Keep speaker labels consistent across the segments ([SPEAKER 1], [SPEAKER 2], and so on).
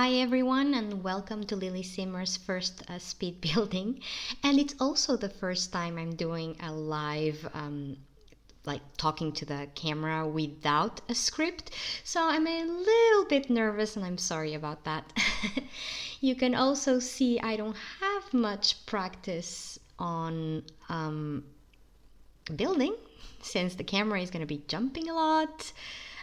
[SPEAKER 1] Hi everyone and welcome to LilySimmer's first speed building, and it's also the first time I'm doing a live like talking to the camera without a script, so I'm a little bit nervous and I'm sorry about that. You can also see I don't have much practice on building since the camera is going to be jumping a lot.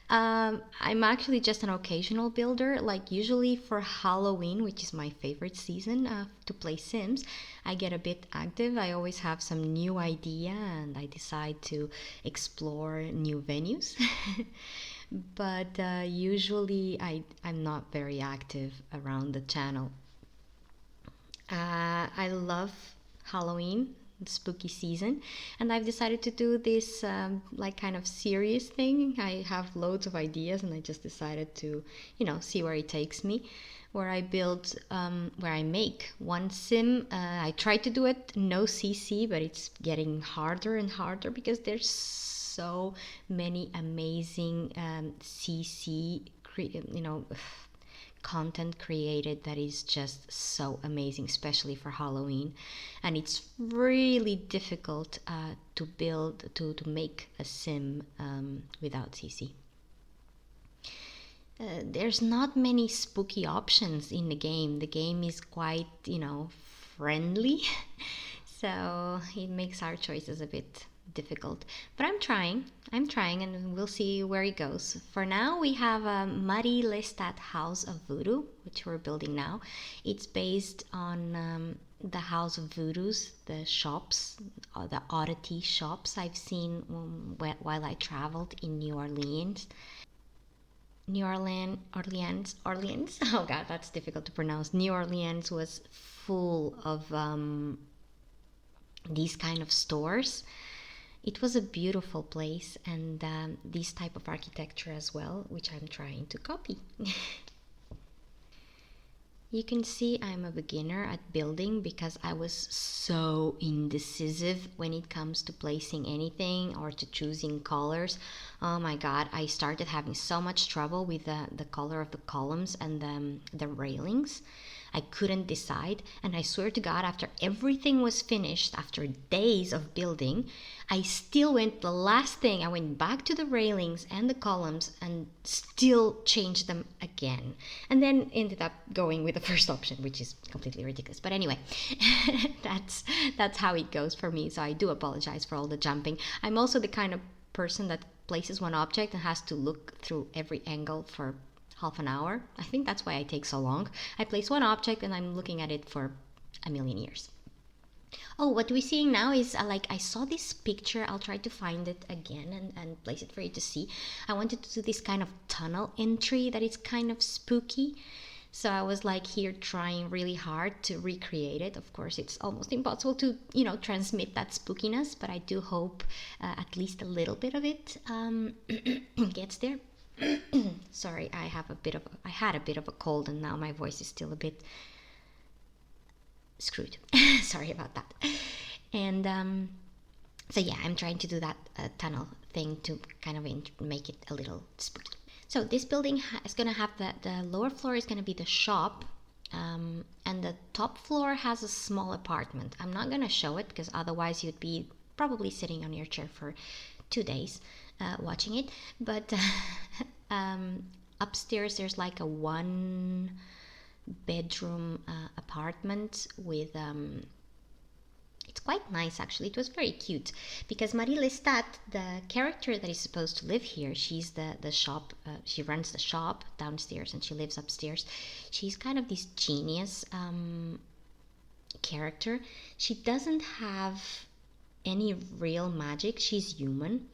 [SPEAKER 1] I'm actually just an occasional builder. Like usually for Halloween, which is my favorite season to play Sims, I get a bit active. I always have some new idea and I decide to explore new venues. But usually I'm not very active around the channel. I love Halloween, spooky season, and I've decided to do this like kind of serious thing. I have loads of ideas, and I just decided to, see where it takes me. Where I build, where I make one sim. I try to do it NoCC, but it's getting harder and harder because there's so many amazing CC, content created that is just so amazing, especially for Halloween. And it's really difficult to build, to make a sim without CC. There's not many spooky options in the game. The game is quite, friendly. So it makes our choices a bit difficult. But I'm trying, and we'll see where it goes. For now, we have a Marie Lestat House of Voodoo, which we're building now. It's based on the House of Voodoos, the shops, the oddity shops I've seen while I traveled in New Orleans. Orleans. Oh God, that's difficult to pronounce. New Orleans was full of these kind of stores. It was a beautiful place, and this type of architecture as well, which I'm trying to copy. You can see I'm a beginner at building because I was so indecisive when it comes to placing anything or to choosing colors. Oh my God, I started having so much trouble with the color of the columns and the railings. I couldn't decide, and I swear to God, after everything was finished, after days of building, I still went the last thing. I went back to the railings and the columns and still changed them again. And then ended up going with the first option, which is completely ridiculous. But anyway, that's how it goes for me. So I do apologize for all the jumping. I'm also the kind of person that places one object and has to look through every angle for half an hour. I think that's why I take so long. I place one object and I'm looking at it for a million years. Oh, what we're seeing now is like I saw this picture. I'll try to find it again and place it for you to see. I wanted to do this kind of tunnel entry that is kind of spooky. So I was like here trying really hard to recreate it. Of course, it's almost impossible to, transmit that spookiness, but I do hope at least a little bit of it gets there. Sorry, I had a bit of a cold, and now my voice is still a bit screwed. Sorry about that. And so yeah, I'm trying to do that tunnel thing to kind of make it a little spooky. So this building is gonna have the lower floor is gonna be the shop, and the top floor has a small apartment. I'm not gonna show it because otherwise you'd be probably sitting on your chair for 2 days watching it. But upstairs there's like a 1 bedroom apartment with it's quite nice actually. It was very cute because Marie Lestat, the character that is supposed to live here, she's the shop, she runs the shop downstairs and she lives upstairs. She's kind of this genius character. She doesn't have any real magic. She's human.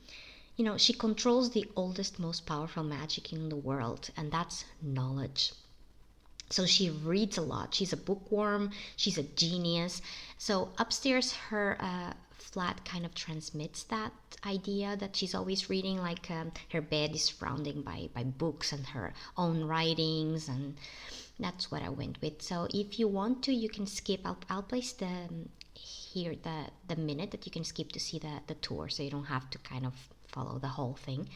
[SPEAKER 1] She controls the oldest, most powerful magic in the world, and that's knowledge. So she reads a lot. She's a bookworm. She's a genius. So upstairs, her flat kind of transmits that idea that she's always reading. Like her bed is surrounded by books and her own writings, and that's what I went with. So if you want to, you can skip. I'll place here the minute that you can skip to see the tour, so you don't have to kind of follow the whole thing.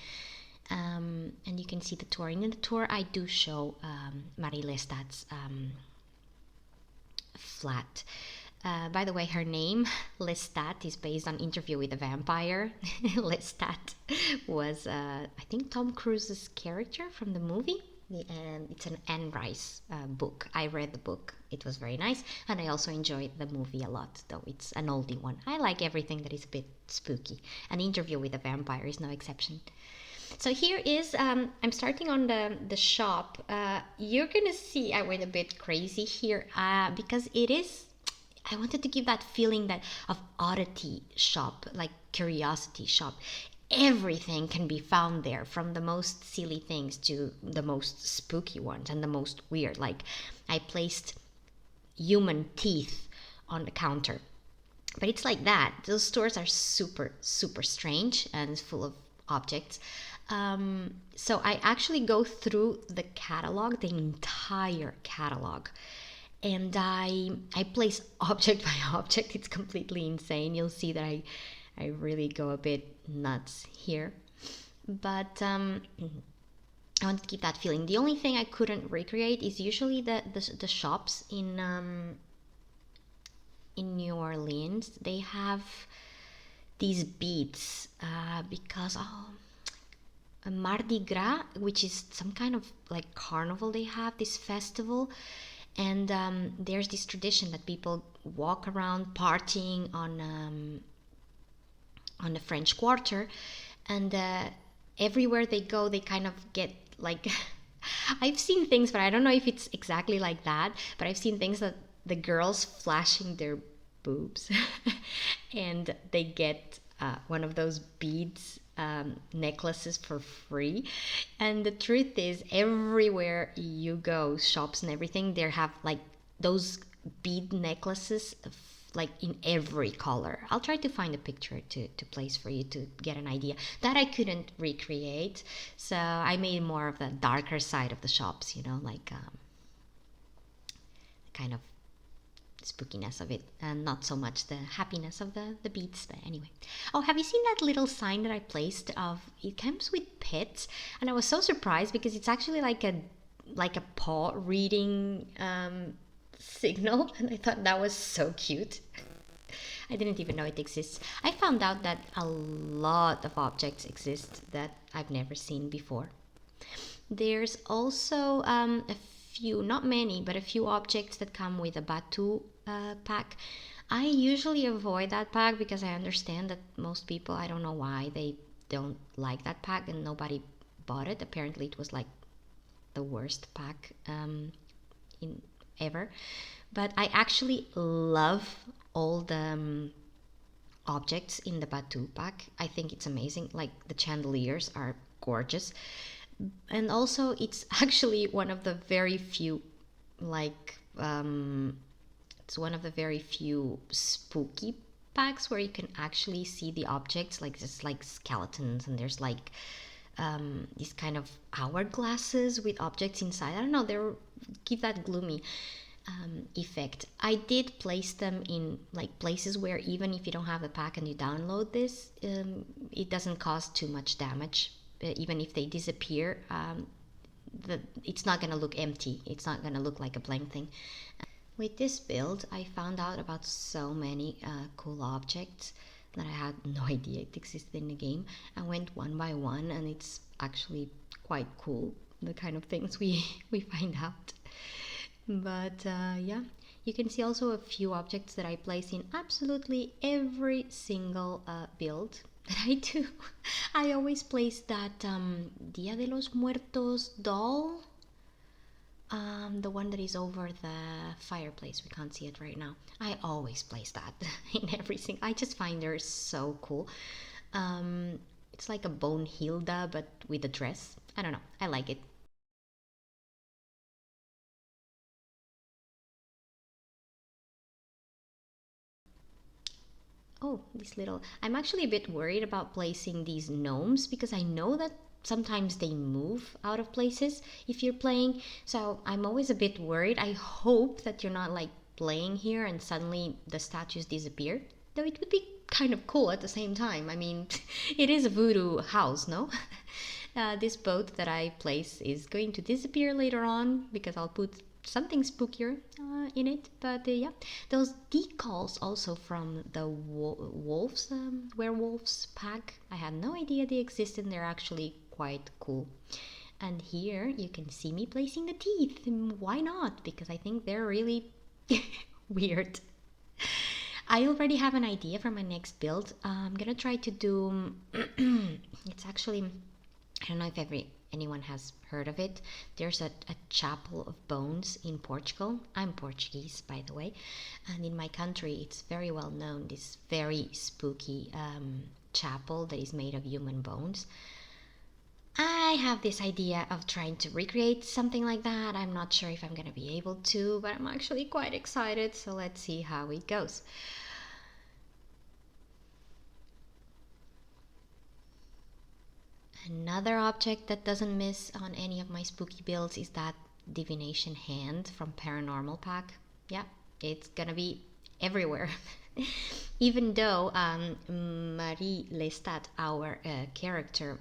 [SPEAKER 1] And you can see the tour. In the tour, I do show Marie Lestat's flat. By the way, her name, Lestat, is based on Interview with a Vampire. Lestat was, I think, Tom Cruise's character from the movie. And it's an Anne Rice book. I read the book. It was very nice. And I also enjoyed the movie a lot, though it's an oldie one. I like everything that is a bit spooky. An Interview with a Vampire is no exception. So here is, I'm starting on the shop. You're gonna see I went a bit crazy here because it is, I wanted to give that feeling that of oddity shop, like curiosity shop. Everything can be found there, from the most silly things to the most spooky ones and the most weird. Like I placed human teeth on the counter, but it's like that. Those stores are super, super strange and full of objects. So I actually go through the catalog, the entire catalog, and I place object by object. It's completely insane. You'll see that I really go a bit nuts here, but I want to keep that feeling. The only thing I couldn't recreate is usually the shops in New Orleans. They have these beads because Mardi Gras, which is some kind of like carnival, they have this festival, and there's this tradition that people walk around partying on the French Quarter, and everywhere they go they kind of get like I've seen things, but I don't know if it's exactly like that, but I've seen things that the girls flashing their boobs and they get one of those beads necklaces for free. And the truth is, everywhere you go, shops and everything, they have like those bead necklaces like in every color. I'll try to find a picture to place for you to get an idea. That I couldn't recreate, so I made more of the darker side of the shops, you know, like kind of spookiness of it, and not so much the happiness of the beads. But anyway, oh, have you seen that little sign that I placed of it comes with pets? And I was so surprised because it's actually like a paw reading signal, and I thought that was so cute. I didn't even know it exists. I found out that a lot of objects exist that I've never seen before. There's also a few, not many, but a few objects that come with a Batu pack. I usually avoid that pack because I understand that most people, I don't know why, they don't like that pack, and nobody bought it. Apparently it was like the worst pack in ever. But I actually love all the objects in the Batu pack. I think it's amazing. Like the chandeliers are gorgeous, and also it's actually one of the very few it's one of the very few spooky packs where you can actually see the objects, like just like skeletons, and there's like these kind of hourglasses with objects inside. I don't know, they give that gloomy effect. I did place them in like places where even if you don't have the pack and you download this, it doesn't cause too much damage. Even if they disappear, it's not going to look empty. It's not going to look like a blank thing. With this build, I found out about so many cool objects that I had no idea it existed in the game. I went one by one, and it's actually quite cool, the kind of things we find out. But yeah, you can see also a few objects that I place in absolutely every single build that I do. I always place that Dia de los Muertos doll, the one that is over the fireplace. We can't see it right now. I always place that in everything. I just find her so cool. It's like a bone Hilda but with a dress. I don't know, I like it. Oh, this little... I'm actually a bit worried about placing these gnomes because I know that sometimes they move out of places if you're playing. So I'm always a bit worried. I hope that you're not like playing here and suddenly the statues disappear. Though it would be kind of cool at the same time. I mean, it is a voodoo house, no? This boat that I place is going to disappear later on because I'll put something spookier in it. But yeah, those decals also from the wolves, werewolves pack. I had no idea they existed, and they're actually quite cool. And here you can see me placing the teeth. Why not? Because I think they're really weird. I already have an idea for my next build. I'm gonna try to do. It's actually, I don't know if anyone has heard of it. There's a chapel of bones in Portugal. I'm Portuguese, by the way, and in my country, it's very well known. This very spooky chapel that is made of human bones. I have this idea of trying to recreate something like that. I'm not sure if I'm going to be able to, but I'm actually quite excited, so let's see how it goes. Another object that doesn't miss on any of my spooky builds is that divination hand from Paranormal Pack. Yeah, it's gonna be everywhere. Even though Marie Lestat, our character,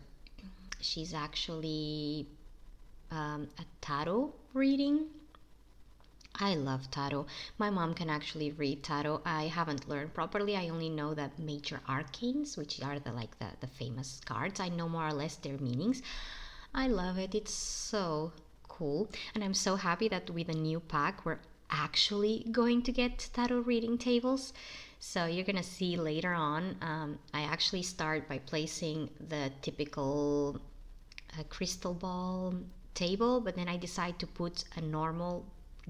[SPEAKER 1] she's actually a tarot reading. I love tarot. My mom can actually read tarot. I haven't learned properly. I only know the major arcanes, which are the famous cards. I know more or less their meanings. I love it. It's so cool. And I'm so happy that with a new pack we're actually going to get tarot reading tables. So you're gonna see later on, I actually start by placing the typical crystal ball table, but then I decide to put a normal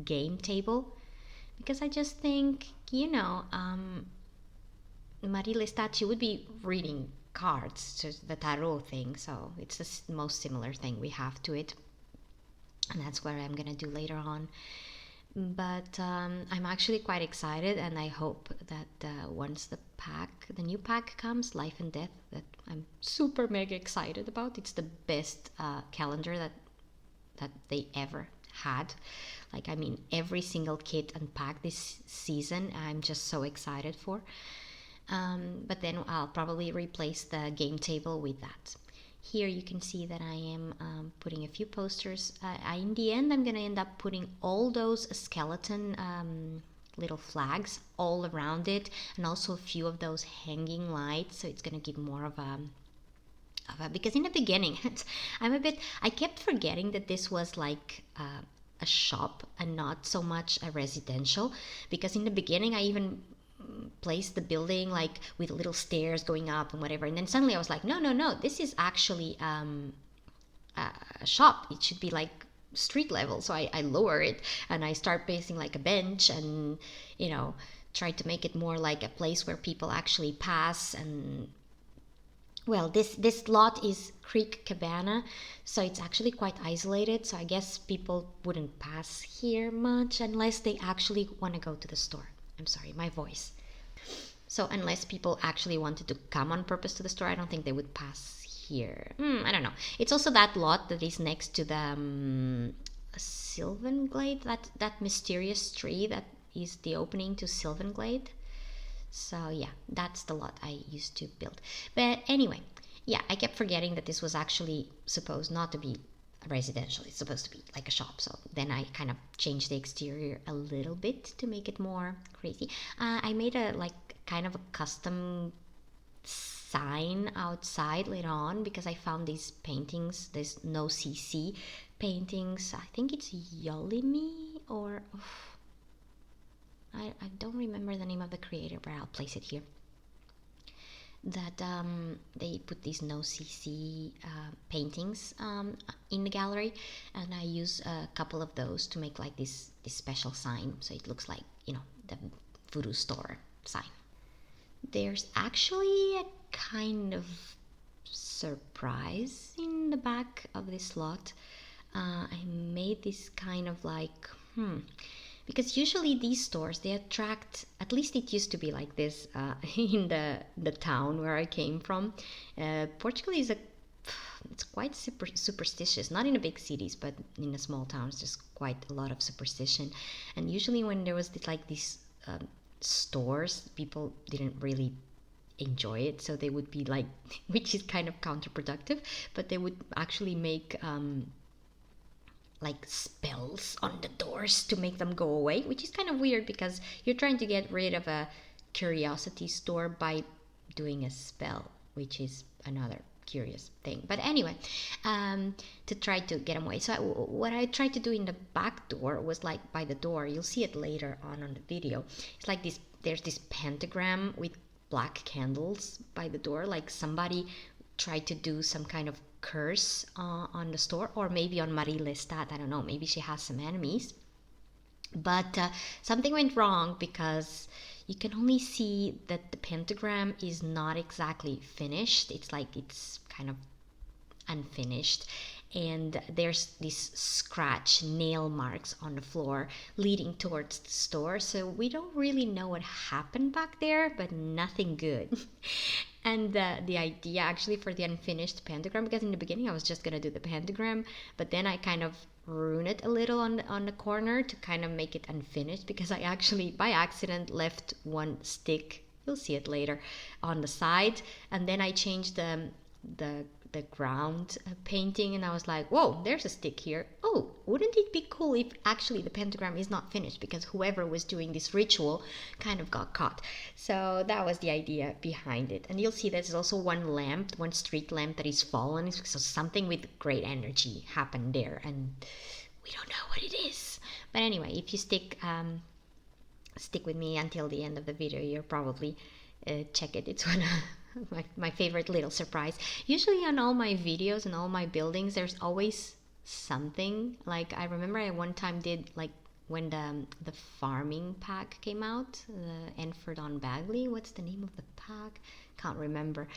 [SPEAKER 1] game table because I just think, Marie Lestat, she would be reading cards, just the tarot thing, so it's the most similar thing we have to it, and that's what I'm gonna do later on. But I'm actually quite excited, and I hope that once the new pack comes, Life and Death, that I'm super mega excited about. It's the best calendar that they ever had. Like, I mean, every single kit and pack this season, I'm just so excited for. But then I'll probably replace the game table with that. Here you can see that I am putting a few posters. In the end, I'm going to end up putting all those skeleton little flags all around it, and also a few of those hanging lights, so it's going to give more of a because in the beginning I kept forgetting that this was like a shop and not so much a residential, because in the beginning I even placed the building like with little stairs going up and whatever, and then suddenly I was like, no, this is actually a shop. It should be like street level. So I lower it and I start placing like a bench, and try to make it more like a place where people actually pass. And well, this lot is Crick, Cabana, so it's actually quite isolated, so I guess people wouldn't pass here much unless they actually want to go to the store. I'm sorry, my voice. So unless people actually wanted to come on purpose to the store, I don't think they would pass here. I don't know. It's also that lot that is next to the Sylvan Glade, that mysterious tree that is the opening to Sylvan Glade. So yeah, that's the lot I used to build. But anyway, yeah, I kept forgetting that this was actually supposed not to be residential. It's supposed to be like a shop. So then I kind of changed the exterior a little bit to make it more crazy. I made a kind of a custom sign outside later on because I found these paintings, these NoCC paintings. I think it's Yolimi or I don't remember the name of the creator, but I'll place it here. That they put these NoCC paintings in the gallery, and I use a couple of those to make like this special sign, so it looks like the Voodoo store sign. There's actually a kind of surprise in the back of this lot. I made this kind of like because usually these stores, they attract, at least it used to be like this in the town where I came from. Portugal is it's quite superstitious, not in the big cities, but in the small towns there's quite a lot of superstition. And usually when there was these stores, people didn't really enjoy it, so they would be like, which is kind of counterproductive, but they would actually make like spells on the doors to make them go away, which is kind of weird because you're trying to get rid of a curiosity store by doing a spell, which is another curious thing. But anyway, to try to get them away. So what I tried to do in the back door was like by the door, you'll see it later on the video. It's like this, there's this pentagram with black candles by the door, like somebody tried to do some kind of curse on the store, or maybe on Marie Lestat, I don't know, maybe she has some enemies. But something went wrong because you can only see that the pentagram is not exactly finished. It's like it's kind of unfinished, and there's these scratch nail marks on the floor leading towards the store, so we don't really know what happened back there, but nothing good. And the idea actually for the unfinished pentagram, because in the beginning I was just gonna do the pentagram, but then I kind of ruined it a little on the corner to kind of make it unfinished, because I actually by accident left one stick, you'll see it later, on the side, and then I changed the ground painting, and I was like, whoa, there's a stick here. Oh, wouldn't it be cool if actually the pentagram is not finished, because whoever was doing this ritual kind of got caught. So that was the idea behind it. And you'll see there's also one lamp, one street lamp that is fallen, so something with great energy happened there, and we don't know what it is. But anyway, if you stick with me until the end of the video, you'll probably check it. It's one of my favorite little surprise. Usually on all my videos and all my buildings, there's always something. Like I remember I one time did, like when the farming pack came out, the Enford on Bagley. What's the name of the pack? Can't remember.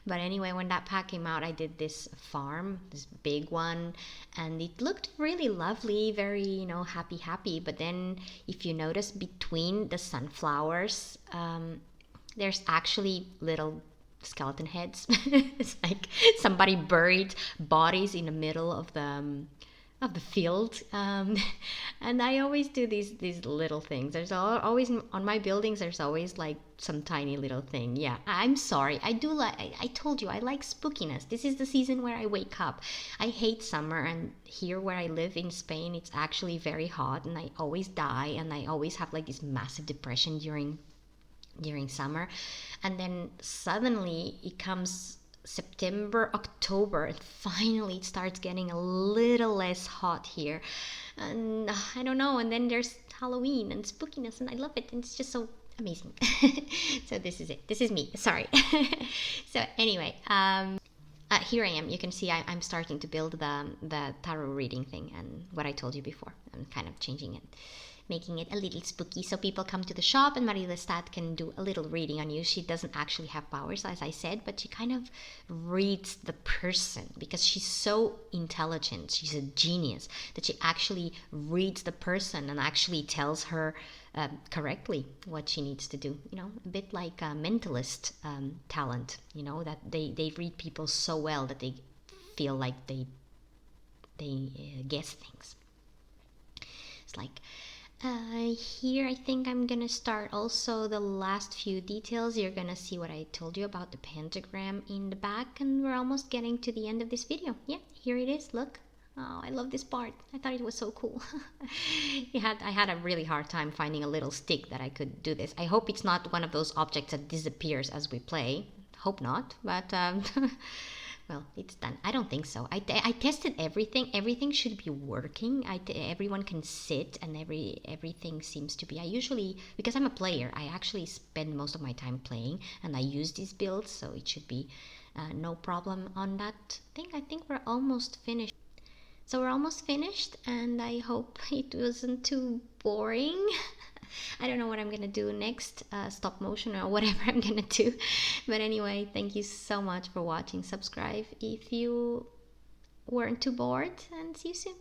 [SPEAKER 1] But anyway, when that pack came out, I did this farm, this big one, and it looked really lovely, very, you know, happy. But then if you notice between the sunflowers, there's actually little skeleton heads. It's like somebody buried bodies in the middle of the field, and I always do these little things. There's always on my buildings, there's always like some tiny little thing. Yeah, I'm sorry, I do like, I told you I like spookiness. This is the season where I wake up. I hate summer, and here where I live in Spain, it's actually very hot, and I always die, and I always have like this massive depression during summer. And then suddenly it comes September, October, and finally it starts getting a little less hot here, and I don't know, and then there's Halloween and spookiness, and I love it, and it's just so amazing. So this is it, this is me, sorry. So anyway, here I am. You can see I'm starting to build the tarot reading thing, and what I told you before, I'm kind of changing it, making it a little spooky, so people come to the shop and Marie Lestat can do a little reading on you. She doesn't actually have powers, as I said, but she kind of reads the person, because she's so intelligent, she's a genius, that she actually reads the person and actually tells her correctly what she needs to do. You know, a bit like a mentalist talent, you know, that they read people so well that they feel like they guess things. It's like, here I think I'm gonna start also the last few details. You're gonna see what I told you about the pentagram in the back, and we're almost getting to the end of this video. Yeah, here it is, look. Oh, I love this part. I thought it was so cool. I had a really hard time finding a little stick that I could do this. I hope it's not one of those objects that disappears as we play. Hope not, but well, it's done. I don't think so. I tested everything. Everything should be working. Everyone can sit, and everything seems to be. I usually, because I'm a player, I actually spend most of my time playing, and I use these builds, so it should be no problem on that thing. I think we're almost finished. So we're almost finished, and I hope it wasn't too boring. I don't know what I'm gonna do next, stop motion or whatever I'm gonna do. But anyway, thank you so much for watching. Subscribe if you weren't too bored, and see you soon.